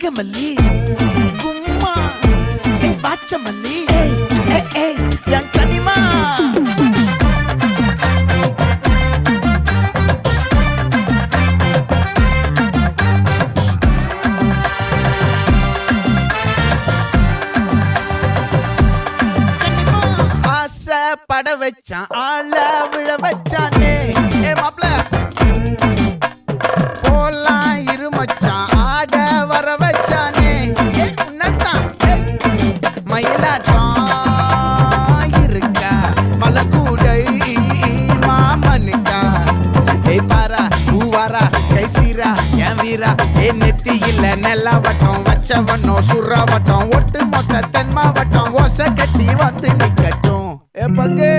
கனகமல்லி கும்மா பாச்சமல்லி என் கனிமா பட வச்சான் ஆள விழ வச்சானே மாப்ள போலாம் இருமச்சான் ஆட வர வச்சானே உன்னத்தான் மயிலாட்டம் இருக்கா மலக்கூடை மாமனுக்கா பாரா பூவாரா கைசீரா என் வீரா நெத்தி இல்ல நெல்லா வட்டம் வச்சவனோ சுறா வட்டம் ஒட்டு மொத்த தென் மாவட்டம் ஓசை கட்டி வந்து நிக்கட்டும் பங்கே